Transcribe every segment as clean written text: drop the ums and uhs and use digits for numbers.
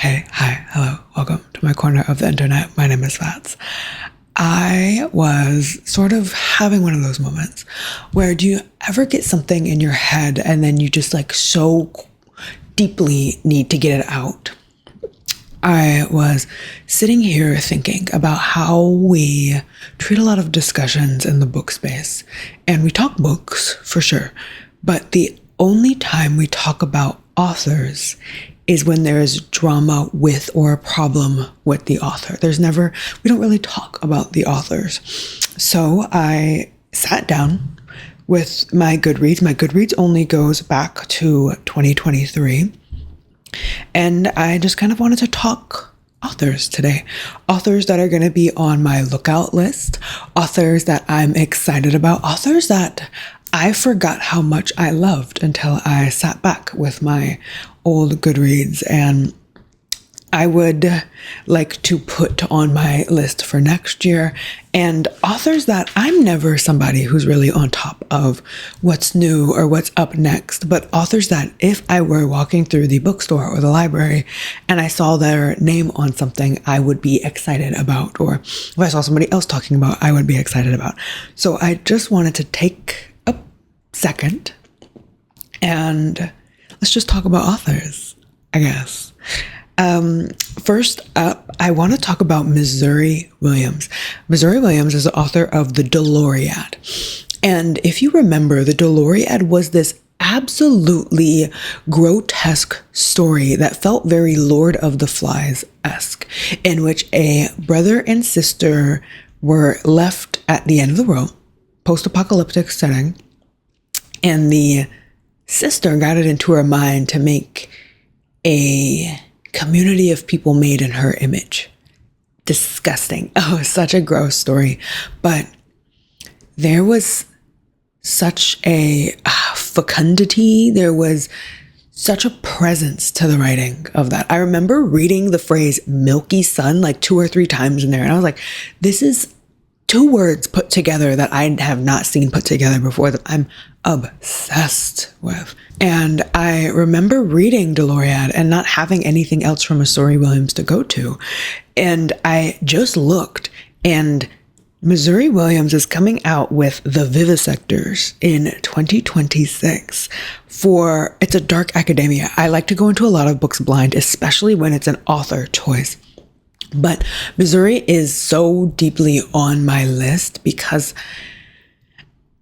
Hey, hi, hello, welcome to my corner of the internet. My name is Fats. I was sort of having one of those moments where do you ever get something in your head and then you just like so deeply need to get it out? I was sitting here thinking about how we treat a lot of discussions in the book space, and we talk books for sure, but the only time we talk about authors is when there is drama with or a problem with the author. We don't really talk about the authors. So I sat down with my Goodreads. My Goodreads only goes back to 2023. And I just kind of wanted to talk authors today. Authors that are going to be on my lookout list. Authors that I'm excited about. Authors that I forgot how much I loved until I sat back with my old Goodreads, and I would like to put on my list for next year, and authors that I'm never somebody who's really on top of what's new or what's up next, but authors that if I were walking through the bookstore or the library and I saw their name on something, I would be excited about, or if I saw somebody else talking about, I would be excited about. So I just wanted to take a second and let's just talk about authors, I guess. First up, I want to talk about Missouri Williams. Missouri Williams is the author of The Deloriad. And if you remember, The Deloriad was this absolutely grotesque story that felt very Lord of the Flies-esque, in which a brother and sister were left at the end of the world, post-apocalyptic setting, and the sister got it into her mind to make a community of people made in her image. Disgusting. Oh, such a gross story. But there was such a fecundity. There was such a presence to the writing of that. I remember reading the phrase milky sun like 2 or 3 times in there. And I was like, this is 2 words put together that I have not seen put together before that I'm obsessed with. And I remember reading Deloriad and not having anything else from Missouri Williams to go to. And I just looked, and Missouri Williams is coming out with The Vivisectors in 2026 it's a dark academia. I like to go into a lot of books blind, especially when it's an author choice. But Missouri is so deeply on my list because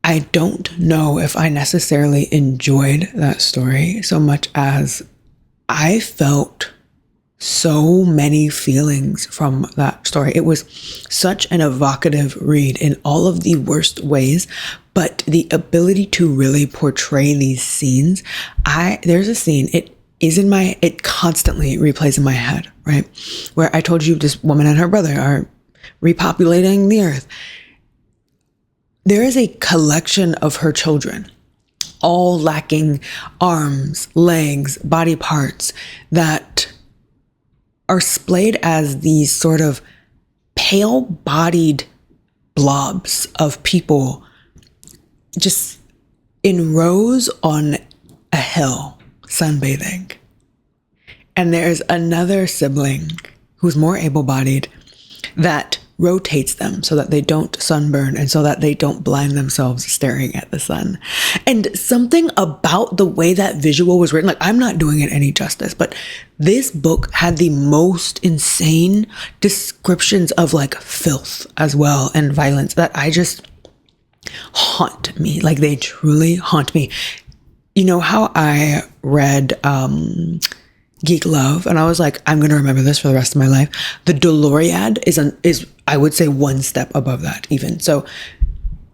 I don't know if I necessarily enjoyed that story so much as I felt so many feelings from that story. It was such an evocative read in all of the worst ways, but the ability to really portray these scenes. There's a scene, it constantly replays in my head, right? Where I told you this woman and her brother are repopulating the earth. There is a collection of her children, all lacking arms, legs, body parts that are splayed as these sort of pale-bodied blobs of people just in rows on a hill, sunbathing. And there's another sibling who's more able-bodied that rotates them so that they don't sunburn and so that they don't blind themselves staring at the sun. And something about the way that visual was written, like I'm not doing it any justice, but this book had the most insane descriptions of like filth as well and violence that I just haunt me. Like they truly haunt me. You know how I read Geek Love and I was like, I'm going to remember this for the rest of my life. The Deloriad is I would say one step above that even. So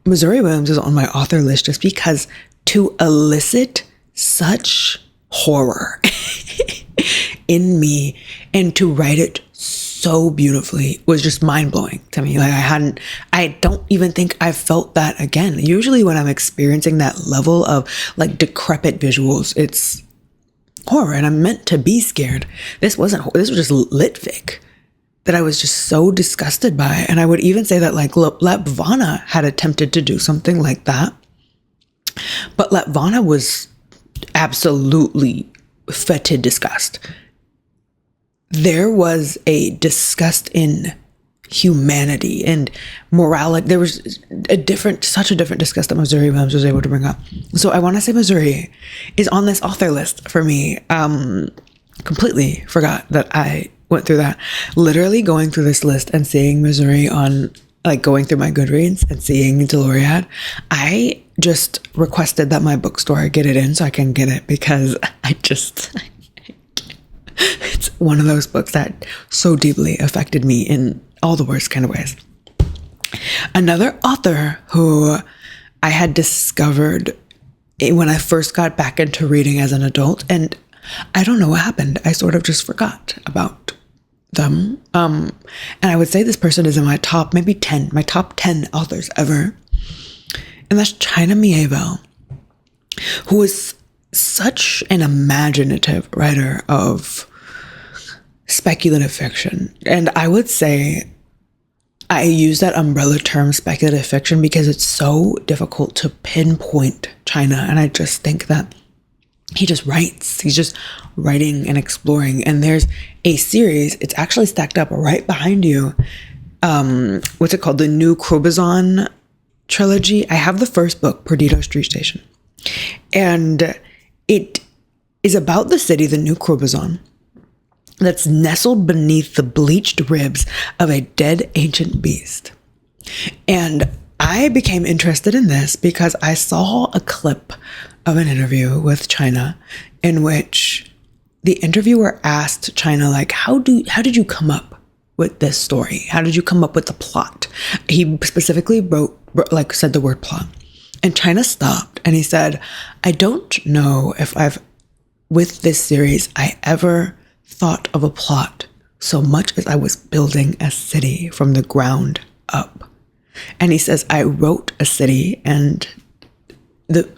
Missouri Williams is on my author list just because to elicit such horror in me and to write it so beautifully was just mind-blowing to me. Like I don't even think I've felt that again. Usually when I'm experiencing that level of like decrepit visuals, it's horror and I'm meant to be scared. This was just lit fic that I was just so disgusted by. And I would even say that like Lapvana had attempted to do something like that. But Lapvana was absolutely fetid disgust. there was a disgust in humanity and morality. There was such a different disgust that Missouri Williams was able to bring up. So I want to say Missouri is on this author list for me. Completely forgot that I went through that. Literally going through this list and seeing Missouri on, like, going through my Goodreads and seeing Deloriad, I just requested that my bookstore get it in so I can get it, because it's one of those books that so deeply affected me in all the worst kind of ways. Another author who I had discovered when I first got back into reading as an adult, and I don't know what happened. I sort of just forgot about them. And I would say this person is in my top 10 authors ever. And that's China Mieville, who is such an imaginative writer of speculative fiction. And I would say I use that umbrella term speculative fiction because it's so difficult to pinpoint China. And I just think that he just writes. He's just writing and exploring. And there's a series, it's actually stacked up right behind you. What's it called? The New Crobuzon trilogy. I have the first book, Perdido Street Station. And it is about the city, the New Crobuzon, that's nestled beneath the bleached ribs of a dead ancient beast. And I became interested in this because I saw a clip of an interview with China in which the interviewer asked China, like, how did you come up with this story? How did you come up with the plot? He specifically said the word plot. And China stopped and he said, I don't know if with this series, I ever thought of a plot so much as I was building a city from the ground up. And he says, I wrote a city, and that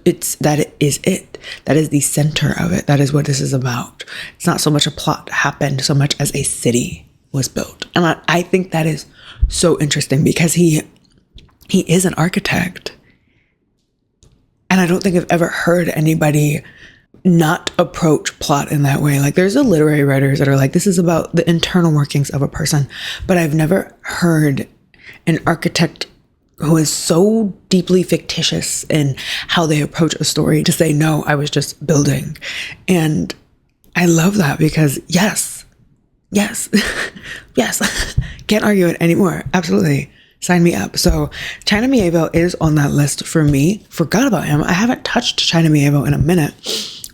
is it. That is the center of it. That is what this is about. It's not so much a plot happened so much as a city was built. And I think that is so interesting because he is an architect. And I don't think I've ever heard anybody not approach plot in that way. Like, there's the literary writers that are like, this is about the internal workings of a person. But I've never heard an architect who is so deeply fictitious in how they approach a story to say, no, I was just building. And I love that because yes, can't argue it anymore. Absolutely. Sign me up. So China Mieville is on that list for me. Forgot about him. I haven't touched China Mieville in a minute,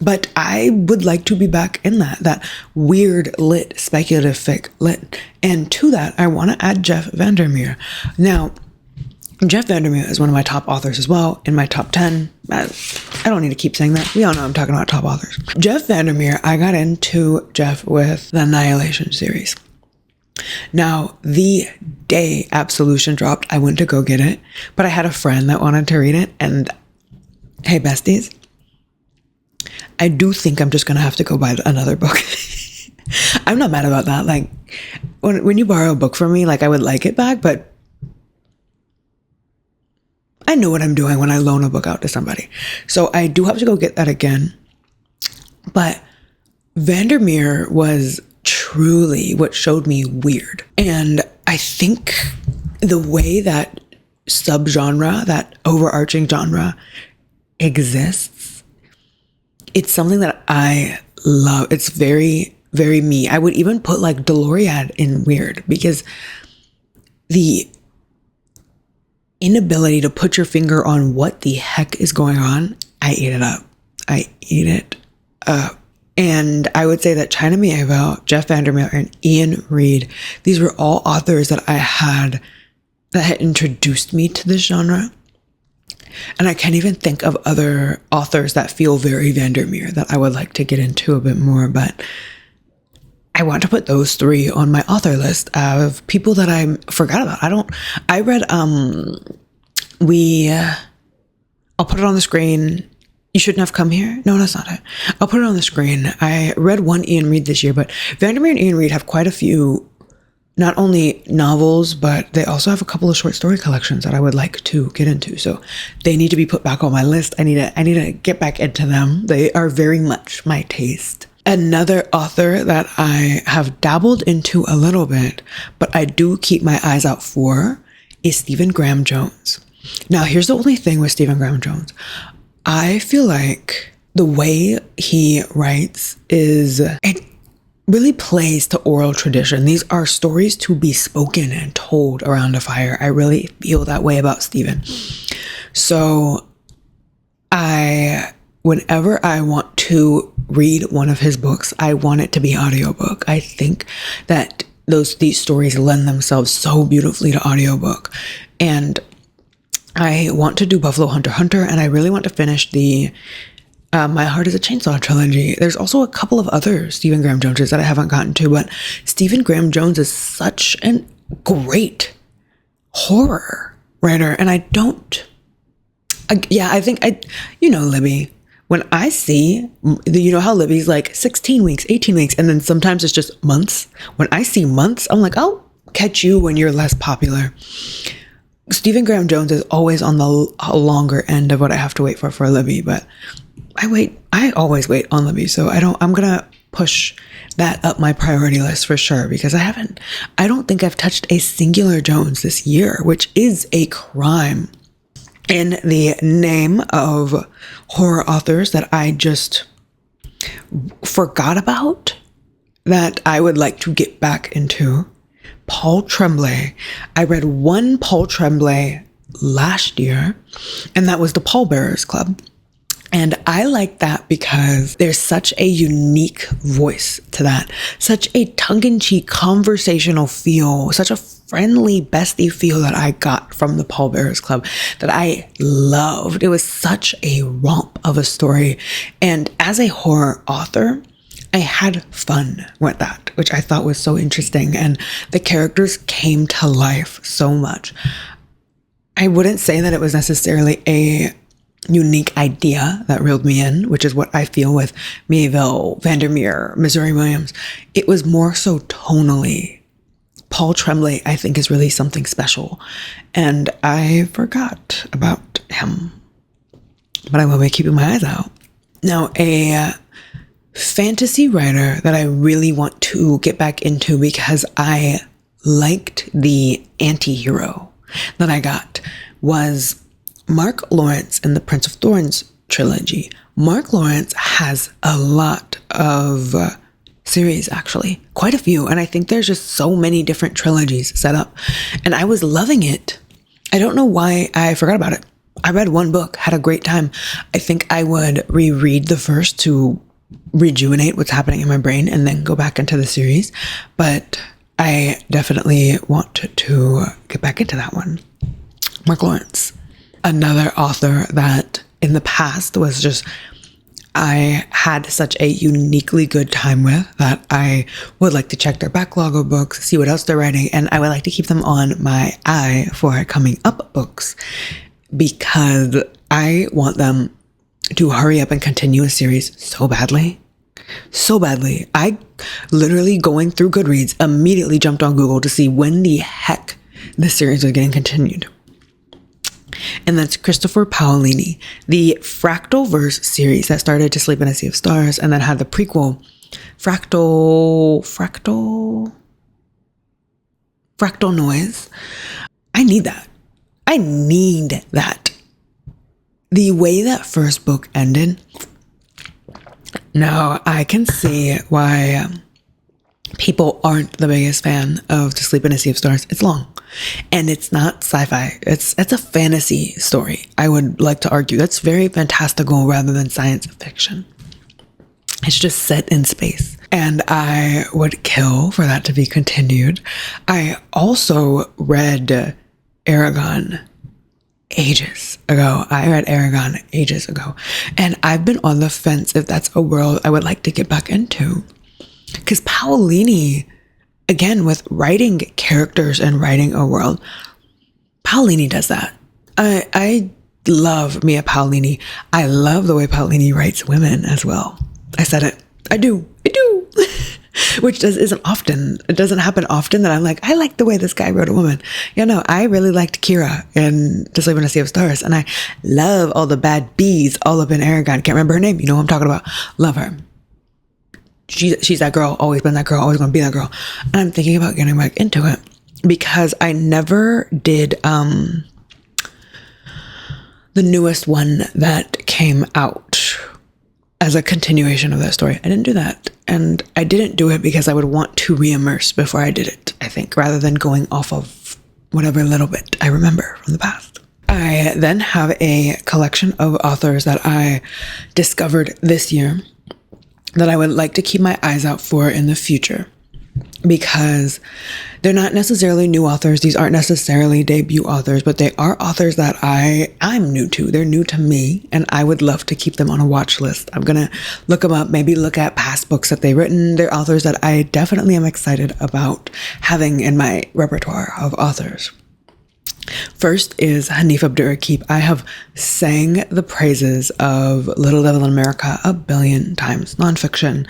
but I would like to be back in that weird lit, speculative fic lit. And to that, I want to add Jeff Vandermeer. Now, Jeff Vandermeer is one of my top authors as well, in my top 10. I don't need to keep saying that. We all know I'm talking about top authors. Jeff Vandermeer, I got into Jeff with the Annihilation series. Now, the day Absolution dropped, I went to go get it, but I had a friend that wanted to read it, and hey, besties, I do think I'm just going to have to go buy another book. I'm not mad about that. Like, when you borrow a book from me, like, I would like it back, but I know what I'm doing when I loan a book out to somebody. So I do have to go get that again. But Vandermeer was truly what showed me weird. And I think the way that subgenre, that overarching genre exists, it's something that I love. It's very, very me. I would even put like Deloriad in weird because the inability to put your finger on what the heck is going on, I eat it up. I eat it up. And I would say that China Mieville, Jeff Vandermeer, and Ian Reid, these were all authors that had introduced me to this genre. And I can't even think of other authors that feel very Vandermeer that I would like to get into a bit more, but I want to put those three on my author list of people that I forgot about. I read, I'll put it on the screen. You Shouldn't Have Come Here. No, that's not it. I'll put it on the screen. I read one Ian Reid this year, but Vandermeer and Ian Reid have quite a few, not only novels, but they also have a couple of short story collections that I would like to get into. So they need to be put back on my list. I need to get back into them. They are very much my taste. Another author that I have dabbled into a little bit, but I do keep my eyes out for, is Stephen Graham Jones. Now, here's the only thing with Stephen Graham Jones. I feel like the way he writes it really plays to oral tradition. These are stories to be spoken and told around a fire. I really feel that way about Stephen. So whenever I want to read one of his books, I want it to be audiobook. I think that these stories lend themselves so beautifully to audiobook. And I want to do Buffalo Hunter, and I really want to finish the My Heart is a Chainsaw trilogy. There's also a couple of other Stephen Graham Joneses that I haven't gotten to, but Stephen Graham Jones is such a great horror writer. And I think Libby, when I see, you know how Libby's like 16 weeks, 18 weeks, and then sometimes it's just months. When I see months, I'm like, I'll catch you when you're less popular. Stephen Graham Jones is always on the longer end of what I have to wait for Libby, but I always wait on Libby. So I'm going to push that up my priority list for sure, because I don't think I've touched a singular Jones this year, which is a crime in the name of horror authors that I just forgot about that I would like to get back into. Paul Tremblay. I read one Paul Tremblay last year, and that was the Pallbearers Club. And I like that because there's such a unique voice to that, such a tongue-in-cheek conversational feel, such a friendly bestie feel that I got from the Pallbearers Club that I loved. It was such a romp of a story. And as a horror author, I had fun with that, which I thought was so interesting. And the characters came to life so much. I wouldn't say that it was necessarily a unique idea that reeled me in, which is what I feel with Mieville, Vandermeer, Missouri Williams. It was more so tonally. Paul Tremblay, I think, is really something special. And I forgot about him. But I will be keeping my eyes out. Now, a fantasy writer that I really want to get back into because I liked the anti-hero that I got was Mark Lawrence in the Prince of Thorns trilogy. Mark Lawrence has a lot of series, actually, quite a few. And I think there's just so many different trilogies set up. And I was loving it. I don't know why I forgot about it. I read one book, had a great time. I think I would reread the first to rejuvenate what's happening in my brain and then go back into the series. But I definitely want to get back into that one. Mark Lawrence. Another author that in the past was just, I had such a uniquely good time with that I would like to check their backlog of books, see what else they're writing, and I would like to keep them on my eye for coming up books because I want them to hurry up and continue a series so badly. So badly. I literally, going through Goodreads, immediately jumped on Google to see when the heck this series was getting continued. And that's Christopher Paolini, the Fractalverse series that started To Sleep in a Sea of Stars and then had the prequel, Fractal Noise. I need that. I need that. The way that first book ended, now I can see why people aren't the biggest fan of To Sleep in a Sea of Stars. It's long. And it's not sci-fi. It's a fantasy story. I would like to argue that's very fantastical rather than science fiction. It's just set in space. And I would kill for that to be continued. I also read Aragon ages ago. And I've been on the fence if that's a world I would like to get back into. Because Paolini, again, with writing characters and writing a world, Paolini does that. I love Mia Paolini. I love the way Paolini writes women as well. I said it. I do. Which isn't often. It doesn't happen often that I'm like, I like the way this guy wrote a woman. I really liked Kira in To Sleep in a Sea of Stars. And I love all the bad bees all up in Aragon. Can't remember her name. You know what I'm talking about. Love her. she's that girl, always been that girl, always gonna be that girl. And I'm thinking about getting back into it because I never did the newest one that came out as a continuation of that story. I didn't do that. And I didn't do it because I would want to re-immerse before I did it, I think, rather than going off of whatever little bit I remember from the past. I then have a collection of authors that I discovered this year that I would like to keep my eyes out for in the future, because they're not necessarily new authors. These aren't necessarily debut authors, but they are authors that I'm new to. They're new to me, and I would love to keep them on a watch list. I'm going to look them up, maybe look at past books that they've written. They're authors that I definitely am excited about having in my repertoire of authors. First is Hanif Abdurraqib. I have sang the praises of Little Devil in America a billion times. Nonfiction.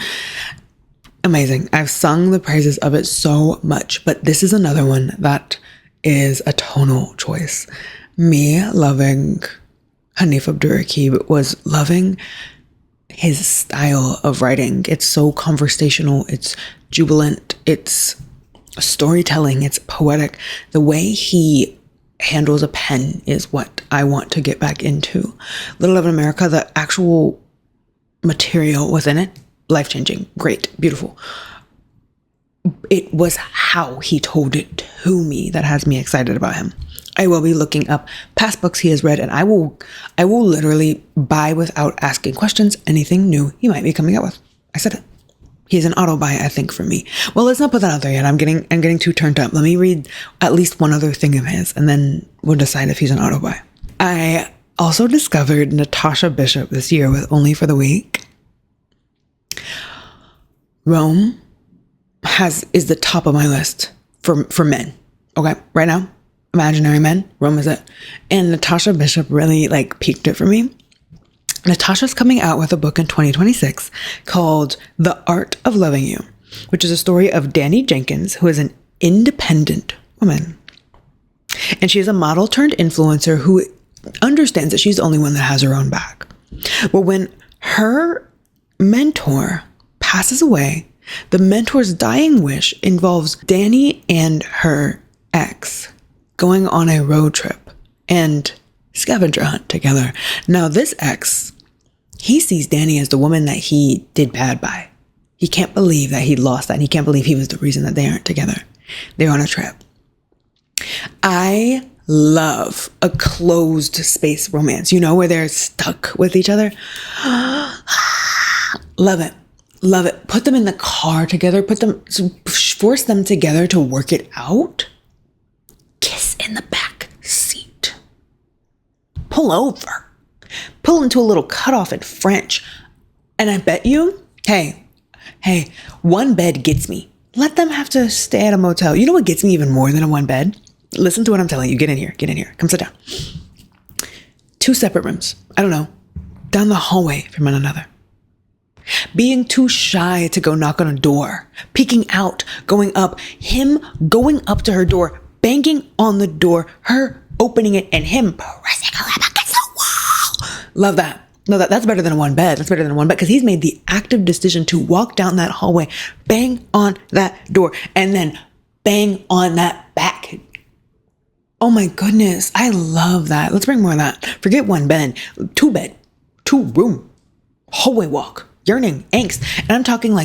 Amazing. I've sung the praises of it so much, but this is another one that is a tonal choice. Me loving Hanif Abdurraqib was loving his style of writing. It's so conversational. It's jubilant. It's storytelling. It's poetic. The way he handles a pen is what I want to get back into. Little Devil in America, the actual material within it, life-changing, great, beautiful. It was how he told it to me that has me excited about him. I will be looking up past books he has read, and I will literally buy without asking questions anything new he might be coming out with. I said it. He's an auto buy, I think, for me. Well, let's not put that out there yet. I'm getting too turned up. Let me read at least one other thing of his, and then we'll decide if he's an auto buy. I also discovered Natasha Bishop this year with Only for the Week. Rome is the top of my list for men. Okay, right now, imaginary men, Rome is it. And Natasha Bishop really piqued it for me. Natasha's coming out with a book in 2026 called The Art of Loving You, which is a story of Danny Jenkins, who is an independent woman. And she is a model turned influencer who understands that she's the only one that has her own back. Well, when her mentor passes away, the mentor's dying wish involves Danny and her ex going on a road trip and scavenger hunt together. Now, this ex, he sees Danny as the woman that he did bad by. He can't believe that he lost that, and he can't believe he was the reason that they aren't together. They're on a trip. I love a closed space romance, where they're stuck with each other. Love it. Love it. Put them in the car together. Force them together to work it out. Kiss in the back seat. Pull over. Pull into a little cutoff in French. And I bet you, hey, one bed gets me. Let them have to stay at a motel. You know what gets me even more than a one bed? Listen to what I'm telling you. Get in here. Come sit down. 2 separate rooms. I don't know. Down the hallway from one another. Being too shy to go knock on a door. Peeking out. Going up. Him going up to her door. Banging on the door. Her opening it. And him pressing her up against the wall. Love that. No, that's better than a one bed. That's better than a one bed because he's made the active decision to walk down that hallway, bang on that door, and then bang on that back. Oh my goodness. I love that. Let's bring more of that. Forget one bed, 2 room, hallway walk, yearning, angst. And I'm talking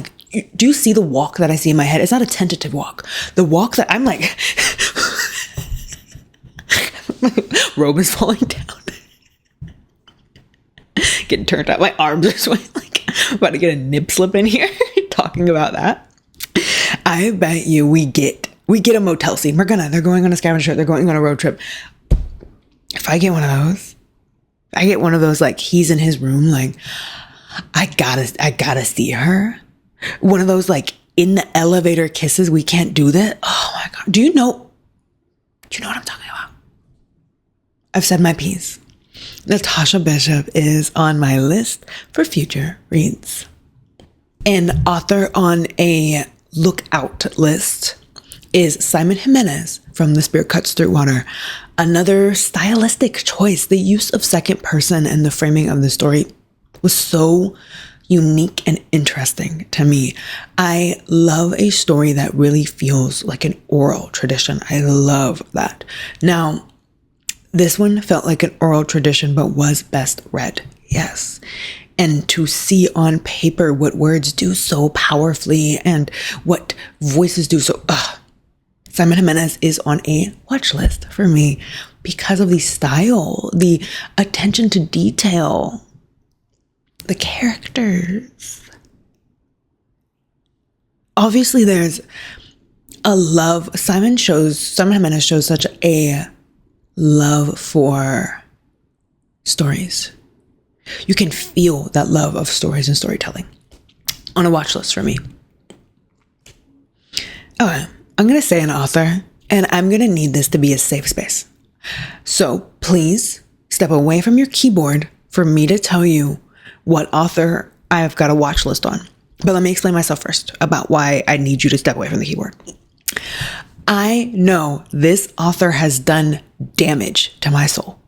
do you see the walk that I see in my head? It's not a tentative walk. The walk that I'm robe is falling down. Getting turned up. My arms are sweating. I'm about to get a nip slip in here talking about that. I bet you we get a motel scene. They're going on a scavenger trip. They're going on a road trip. If I get one of those, he's in his room, I gotta see her. One of those, in the elevator kisses. We can't do that. Oh my God. Do you know what I'm talking about? I've said my piece. Natasha Bishop is on my list for future reads. An author on a lookout list is Simon Jimenez from The Spirit Cuts Through Water. Another stylistic choice. The use of second person and the framing of the story was so unique and interesting to me. I love a story that really feels like an oral tradition. I love that. Now, this one felt like an oral tradition, but was best read. Yes. And to see on paper what words do so powerfully and what voices do so... Simon Jimenez is on a watch list for me because of the style, the attention to detail, the characters. Obviously, there's a love. Simon Jimenez shows such a love for stories. You can feel that love of stories and storytelling on a watch list for me. Okay, I'm going to say an author, and I'm going to need this to be a safe space. So please step away from your keyboard for me to tell you what author I've got a watch list on. But let me explain myself first about why I need you to step away from the keyboard. I know this author has done damage to my soul.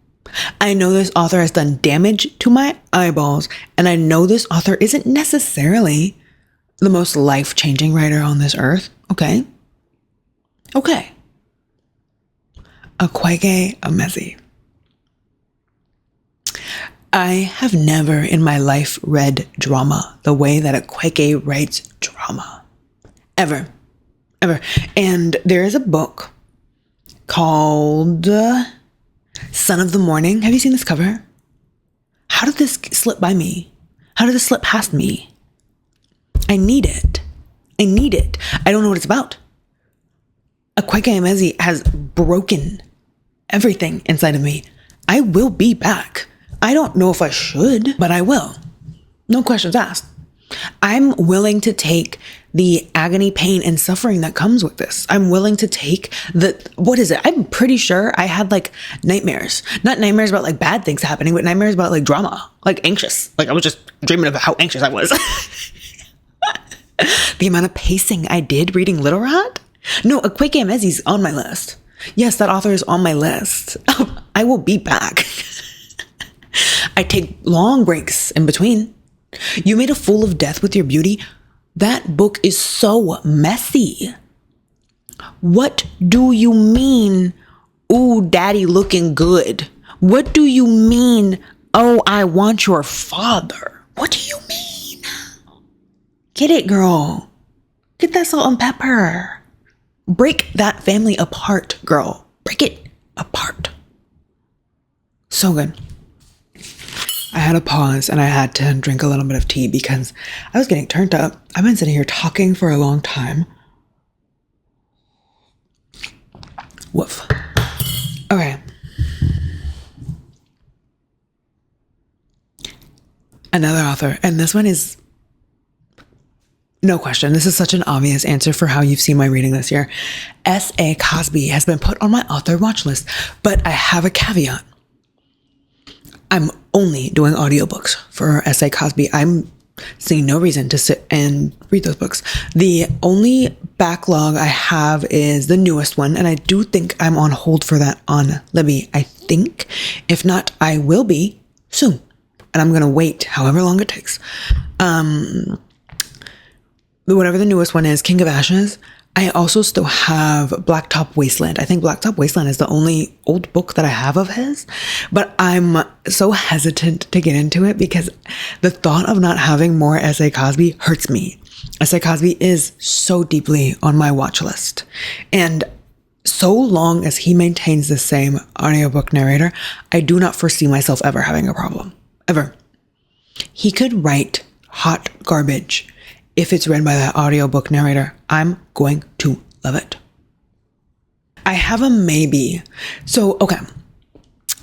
I know this author has done damage to my eyeballs, and I know this author isn't necessarily the most life-changing writer on this earth. Okay. Akwaeke Emezi. I have never in my life read drama the way that Akwaeke writes drama. Ever. And there is a book called Son of the Morning. Have you seen this cover? How did this slip by me? How did this slip past me? I need it. I don't know what it's about. Akwaeke Emezi has broken everything inside of me. I will be back. I don't know if I should, but I will. No questions asked. I'm willing to take the agony, pain, and suffering that comes with this. I'm willing to take what is it? I'm pretty sure I had like nightmares. Not nightmares about like bad things happening, but nightmares about like drama, like anxious. Like I was just dreaming about how anxious I was. The amount of pacing I did reading Little Rat. No, Akwaeke Emezi's on my list. Yes, that author is on my list. I will be back. I take long breaks in between. You Made a Fool of Death with Your Beauty. That book is so messy. What do you mean, ooh, daddy looking good? What do you mean, oh, I want your father? What do you mean? Get it, girl. Get that salt and pepper. Break that family apart, girl. Break it apart. So good. I had to pause and I had to drink a little bit of tea because I was getting turned up. I've been sitting here talking for a long time. Woof. Okay. Another author, and this one is no question. This is such an obvious answer for how you've seen my reading this year. S.A. Cosby has been put on my author watch list, but I have a caveat. I'm only doing audiobooks for S.A. Cosby. I'm seeing no reason to sit and read those books. The only backlog I have is the newest one, and I do think I'm on hold for that on Libby. I think. If not, I will be soon. And I'm going to wait however long it takes. Whatever the newest one is, King of Ashes. I also still have Blacktop Wasteland. I think Blacktop Wasteland is the only old book that I have of his, but I'm so hesitant to get into it because the thought of not having more S.A. Cosby hurts me. S.A. Cosby is so deeply on my watch list. And so long as he maintains the same audiobook narrator, I do not foresee myself ever having a problem. Ever. He could write hot garbage. If it's read by that audiobook narrator, I'm going to love it. I have a maybe. So, okay.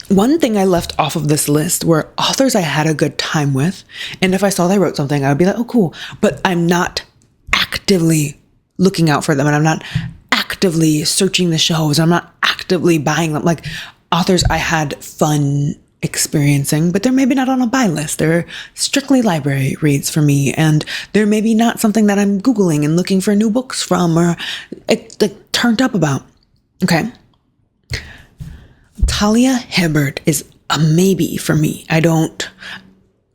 One thing I left off of this list were authors I had a good time with. And if I saw they wrote something, I would be like, oh, cool. But I'm not actively looking out for them. And I'm not actively searching the shelves. I'm not actively buying them. Like authors I had fun experiencing, but they're maybe not on a buy list. They're strictly library reads for me, and they're maybe not something that I'm Googling and looking for new books from or like turned up about. Okay. Talia Hibbert is a maybe for me.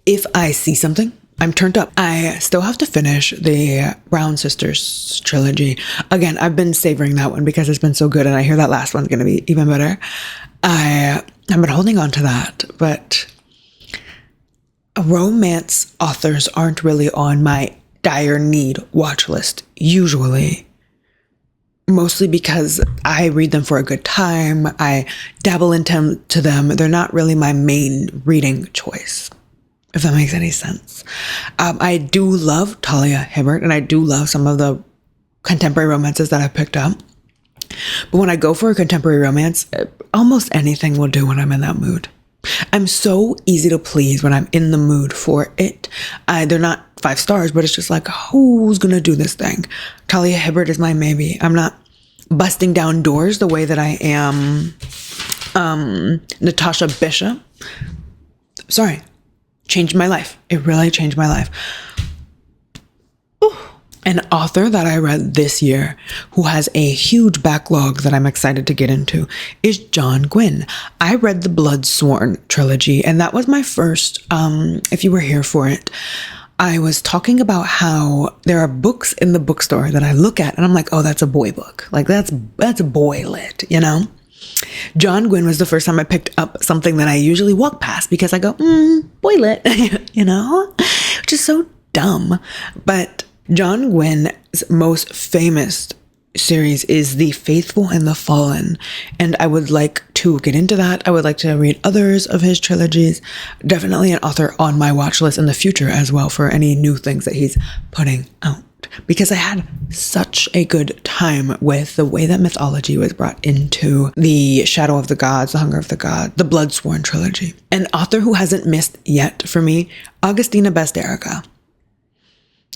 If I see something, I'm turned up. I still have to finish the Brown Sisters trilogy. Again, I've been savoring that one because it's been so good, and I hear that last one's going to be even better. I've been holding on to that, but romance authors aren't really on my dire need watch list, usually. Mostly because I read them for a good time. I dabble into them. They're not really my main reading choice, if that makes any sense. I do love Talia Hibbert, and I do love some of the contemporary romances that I've picked up. But when I go for a contemporary romance, almost anything will do when I'm in that mood. I'm so easy to please when I'm in the mood for it. They're not 5 stars, but it's just like, who's going to do this thing? Talia Hibbert is my maybe. I'm not busting down doors the way that I am Natasha Bishop. Sorry. Changed my life. It really changed my life. Ooh. An author that I read this year who has a huge backlog that I'm excited to get into is John Gwynne. I read the Bloodsworn trilogy, and that was my first, if you were here for it, I was talking about how there are books in the bookstore that I look at and I'm like, oh, that's a boy book. Like that's boy lit, you know? John Gwynne was the first time I picked up something that I usually walk past because I go, boy lit, you know? Which is so dumb. But John Gwynne's most famous series is The Faithful and the Fallen, and I would like to get into that. I would like to read others of his trilogies. Definitely an author on my watch list in the future as well for any new things that he's putting out, because I had such a good time with the way that mythology was brought into the Shadow of the Gods, the Hunger of the Gods, the Bloodsworn trilogy. An author who hasn't missed yet for me, Agustina Bazterrica.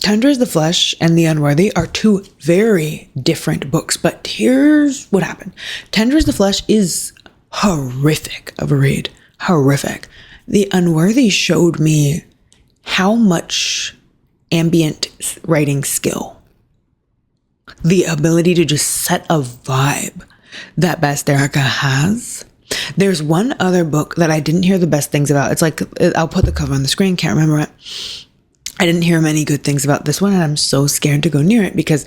Tender is the Flesh and The Unworthy are 2 very different books, but here's what happened. Tender is the Flesh is horrific of a read. Horrific. The Unworthy showed me how much ambient writing skill, the ability to just set a vibe that Bazterrica has. There's one other book that I didn't hear the best things about. It's like, I'll put the cover on the screen, can't remember it. I didn't hear many good things about this one, and I'm so scared to go near it because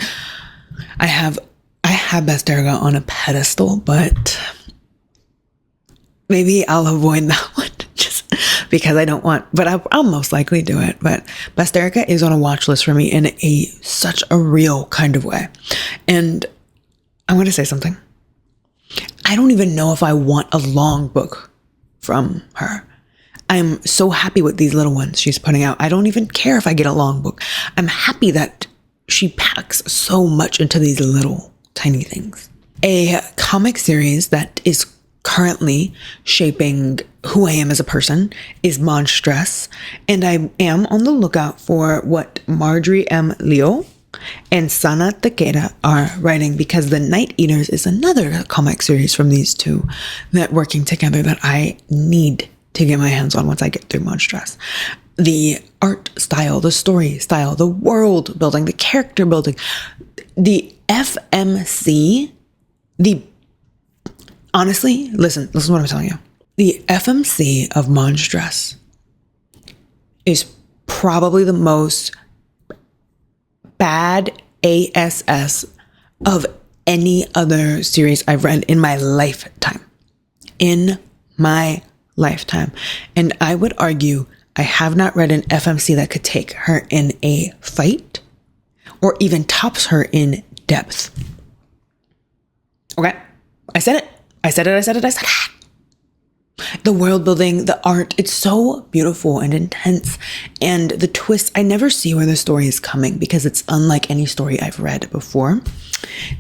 I have Bazterrica on a pedestal, but maybe I'll avoid that one just because I don't want, but I'll most likely do it. But Bazterrica is on a watch list for me in such a real kind of way. And I want to say something. I don't even know if I want a long book from her. I'm so happy with these little ones she's putting out. I don't even care if I get a long book. I'm happy that she packs so much into these little tiny things. A comic series that is currently shaping who I am as a person is Monstress, and I am on the lookout for what Marjorie M. Leo and Sana Takeda are writing, because The Night Eaters is another comic series from these 2 that working together that I need to get my hands on once I get through Monstress. The art style, the story style, the world building, the character building, the FMC, honestly, listen to what I'm telling you. The FMC of Monstress is probably the most bad ASS of any other series I've read in my lifetime. In my lifetime. And I would argue I have not read an FMC that could take her in a fight or even tops her in depth. Okay. I said it. The world building, the art, it's so beautiful and intense. And the twist, I never see where the story is coming because it's unlike any story I've read before.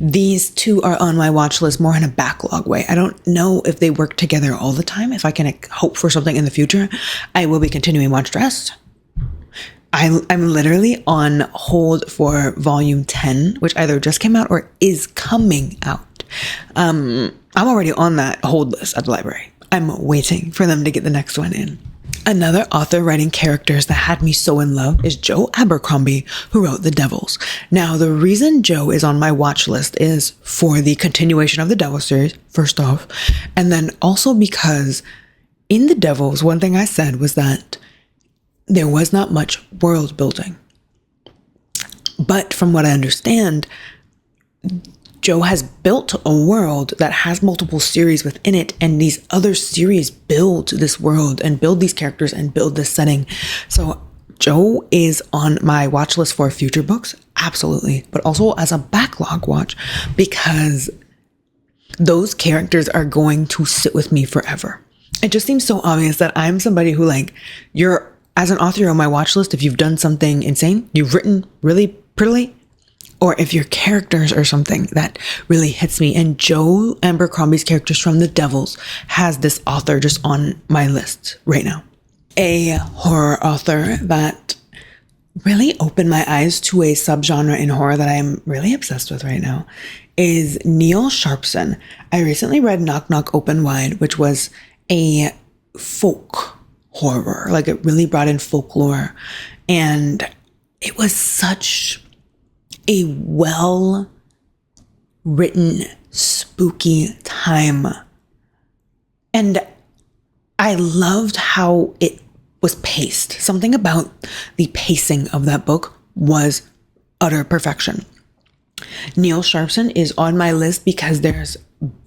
These 2 are on my watch list more in a backlog way. I don't know if they work together all the time. If I can hope for something in the future, I will be continuing Monstress. I'm literally on hold for volume 10, which either just came out or is coming out. I'm already on that hold list at the library. I'm waiting for them to get the next one in. Another author writing characters that had me so in love is Joe Abercrombie, who wrote The Devils. Now, the reason Joe is on my watch list is for the continuation of the Devils series, first off, and then also because in The Devils, one thing I said was that there was not much world building. But from what I understand, Joe has built a world that has multiple series within it, and these other series build this world and build these characters and build this setting. So Joe is on my watch list for future books, absolutely, but also as a backlog watch, because those characters are going to sit with me forever. It just seems so obvious that I'm somebody who, like, you're, as an author, you're on my watch list if you've done something insane, you've written really prettily, or if your characters are something that really hits me. And Joe Abercrombie's characters from The Devils has this author just on my list right now. A horror author that really opened my eyes to a subgenre in horror that I'm really obsessed with right now is Neil Sharpson. I recently read Knock Knock Open Wide, which was a folk horror. Like, it really brought in folklore, and it was such a well written, spooky time. And I loved how it was paced. Something about the pacing of that book was utter perfection. Neil Sharpson is on my list because there's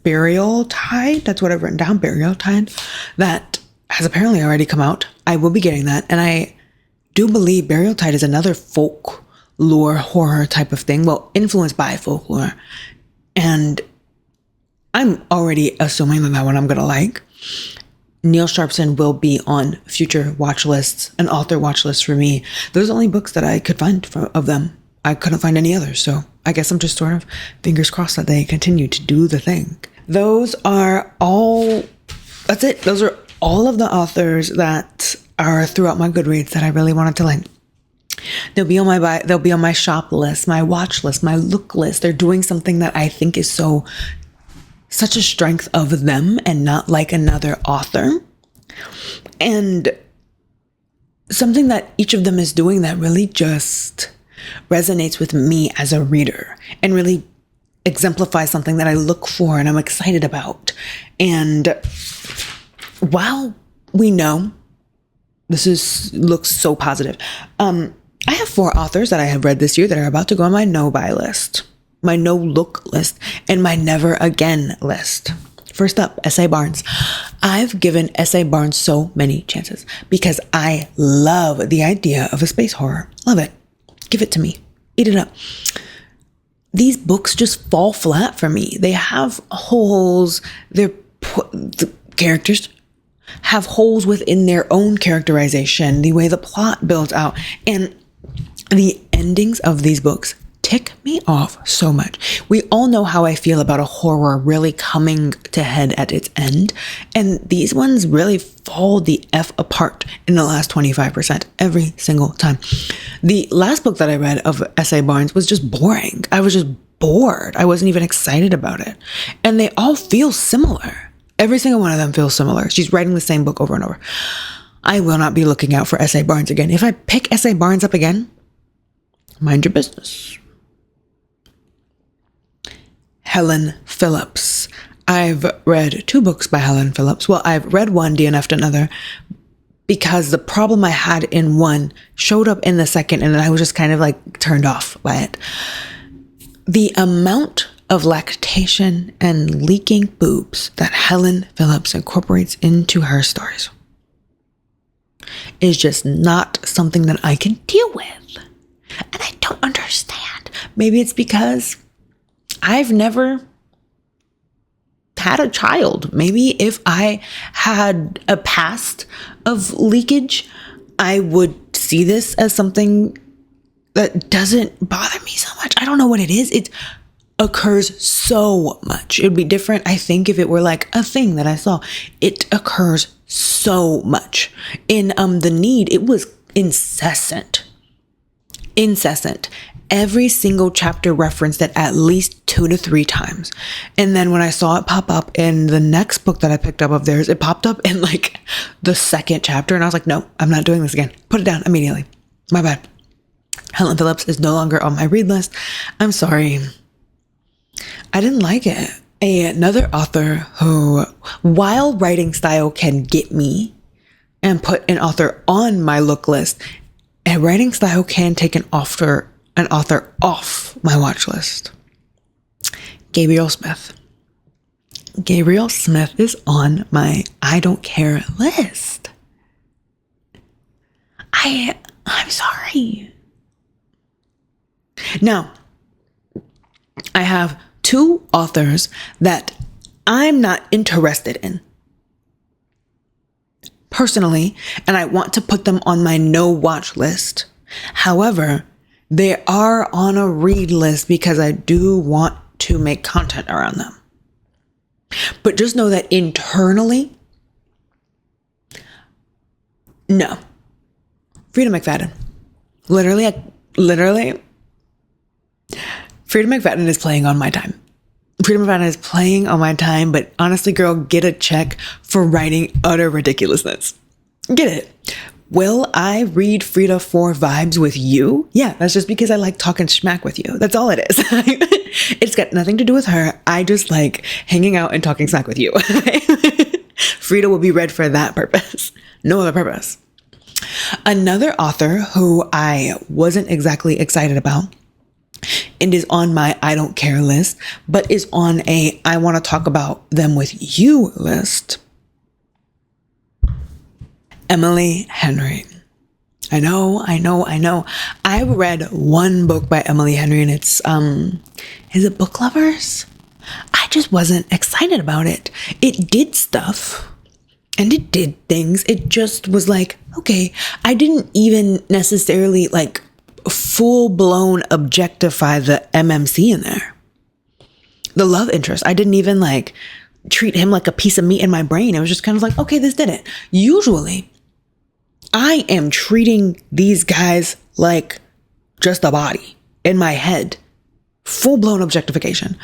Burial Tide. That's what I've written down, Burial Tide. That has apparently already come out. I will be getting that. And I do believe Burial Tide is another folklore horror type of thing. Well, influenced by folklore. And I'm already assuming that one I'm going to like. Neil Sharpson will be on future watch lists, an author watch list for me. Those are the only books that I could find of them. I couldn't find any others, so I guess I'm just sort of fingers crossed that they continue to do the thing. That's it. Those are all of the authors that are throughout my Goodreads that I really wanted to like. They'll be on my shop list, my watch list, my look list. They're doing something that I think is such a strength of them and not like another author. And something that each of them is doing that really just resonates with me as a reader and really exemplifies something that I look for and I'm excited about. And while we know looks so positive, I have 4 authors that I have read this year that are about to go on my no-buy list, my no-look list, and my never-again list. First up, S.A. Barnes. I've given S.A. Barnes so many chances because I love the idea of a space horror. Love it. Give it to me. Eat it up. These books just fall flat for me. They have holes. The characters have holes within their own characterization, the way the plot builds out, and the endings of these books tick me off so much. We all know how I feel about a horror really coming to head at its end, and these ones really fall the F apart in the last 25% every single time. The last book that I read of S.A. Barnes was just boring. I was just bored. I wasn't even excited about it. And they all feel similar. Every single one of them feels similar. She's writing the same book over and over. I will not be looking out for S.A. Barnes again. If I pick S.A. Barnes up again, mind your business. Helen Phillips. I've read 2 books by Helen Phillips. Well, I've read one, DNF'd another, because the problem I had in one showed up in the second, and then I was just kind of like turned off by it. The amount of lactation and leaking boobs that Helen Phillips incorporates into her stories is just not something that I can deal with. And I don't understand. Maybe it's because I've never had a child. Maybe if I had a past of leakage, I would see this as something that doesn't bother me so much. I don't know what it is. It occurs so much. It would be different, I think, if it were like a thing that I saw. It occurs so much. In The Need, it was incessant. Every single chapter referenced it at least 2 to 3 times. And then when I saw it pop up in the next book that I picked up of theirs, it popped up in like the second chapter. And I was like, no, I'm not doing this again. Put it down immediately. My bad. Helen Phillips is no longer on my read list. I'm sorry. I didn't like it. Another author who, while writing style can get me, and put an author on my look list, a writing style can take an author off my watch list. Gabriel Smith. Gabriel Smith is on my I don't care list. I'm sorry. Now, I have two authors that I'm not interested in personally, and I want to put them on my no watch list. However, they are on a read list because I do want to make content around them. But just know that internally, no. Frieda McFadden. Literally, Frieda McFadden is playing on my time. Frieda McFadden is playing on my time, but honestly, girl, get a check for writing utter ridiculousness. Get it? Will I read Frieda for vibes with you? Yeah, that's just because I like talking smack with you. That's all it is. It's got nothing to do with her. I just like hanging out and talking smack with you. Frieda will be read for that purpose. No other purpose. Another author who I wasn't exactly excited about and is on my I don't care list, but is on a I want to talk about them with you list. Emily Henry. I know. I read one book by Emily Henry, and it's, is it Book Lovers? I just wasn't excited about it. It did stuff and it did things. It just was like, okay, I didn't even necessarily like full blown objectify the MMC in there. The love interest. I didn't even like treat him like a piece of meat in my brain. It was just kind of like, okay, this did it. Usually I am treating these guys like just a body in my head. Full blown objectification.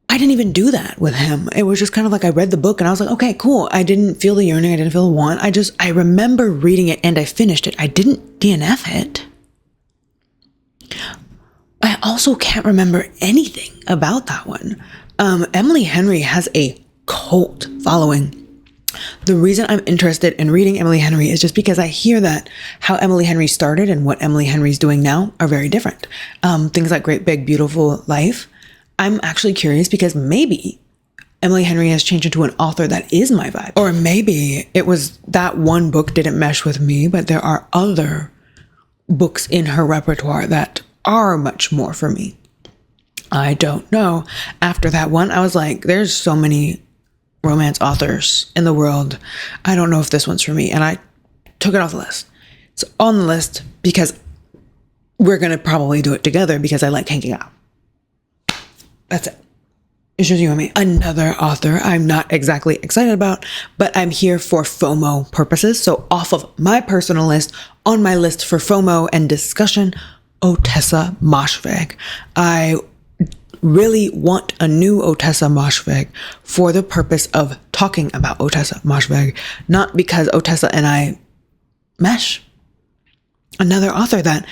I didn't even do that with him. It was just kind of like I read the book and I was like, okay, cool. I didn't feel the yearning. I didn't feel the want. I remember reading it and I finished it. I didn't DNF it. I also can't remember anything about that one. Emily Henry has a cult following. The reason I'm interested in reading Emily Henry is just because I hear that how Emily Henry started and what Emily Henry's doing now are very different. Things like Great Big Beautiful Life. I'm actually curious because maybe Emily Henry has changed into an author that is my vibe. Or maybe it was that one book didn't mesh with me, but there are other books in her repertoire that are much more for me. I don't know. After that one, I was like, there's so many romance authors in the world. I don't know if this one's for me. And I took it off the list. It's on the list because we're going to probably do it together because I like hanging out. That's it. It's just you and me. Another author I'm not exactly excited about, but I'm here for FOMO purposes. So off of my personal list, on my list for FOMO and discussion, Ottessa Moshfegh. I really want a new Ottessa Moshfegh for the purpose of talking about Ottessa Moshfegh, not because Ottessa and I mesh. Another author that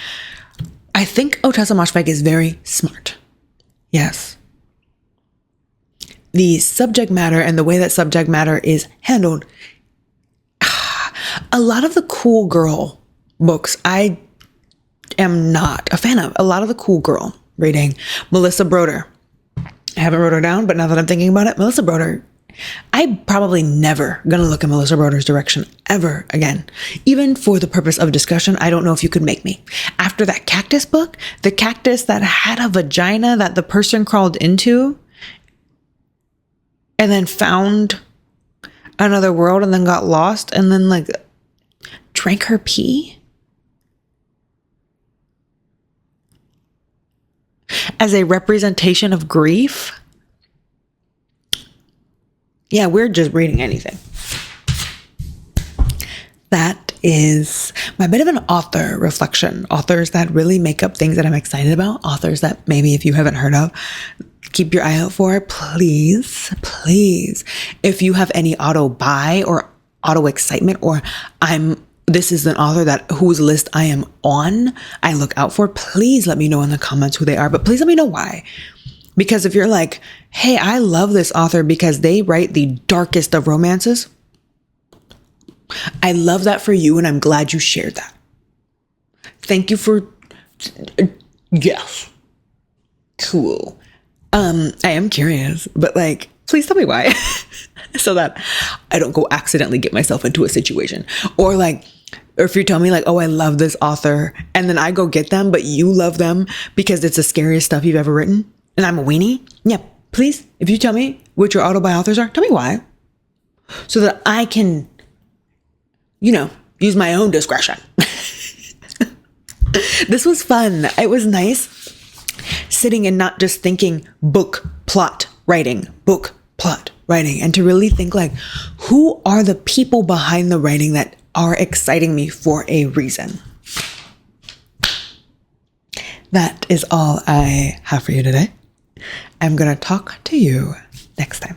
I think Ottessa Moshfegh is very smart. Yes. The subject matter and the way that subject matter is handled. A lot of the cool girl books, I am not a fan of. A lot of the cool girl reading. Melissa Broder. I haven't wrote her down, but now that I'm thinking about it, Melissa Broder, I'm probably never going to look in Melissa Broder's direction ever again. Even for the purpose of discussion, I don't know if you could make me. After that cactus book, the cactus that had a vagina that the person crawled into and then found another world and then got lost and then like drank her pee as a representation of grief. Yeah, we're just reading anything. That is my bit of an author reflection. Authors that really make up things that I'm excited about. Authors that maybe if you haven't heard of, keep your eye out for. Please. If you have any auto buy or auto excitement, or this is an author that whose list I am on, I look out for, please let me know in the comments who they are, but please let me know why. Because if you're like, hey, I love this author because they write the darkest of romances, I love that for you, and I'm glad you shared that. Thank you for... Yes. Cool. I am curious, but like, please tell me why. So that I don't go accidentally get myself into a situation. Or if you tell me like, oh, I love this author, and then I go get them, but you love them because it's the scariest stuff you've ever written, and I'm a weenie. Yeah, please, if you tell me what your autobiographies are, tell me why. So that I can, use my own discretion. This was fun. It was nice sitting and not just thinking book, plot, writing, and to really think like, who are the people behind the writing that are exciting me for a reason? That is all I have for you today. I'm going to talk to you next time.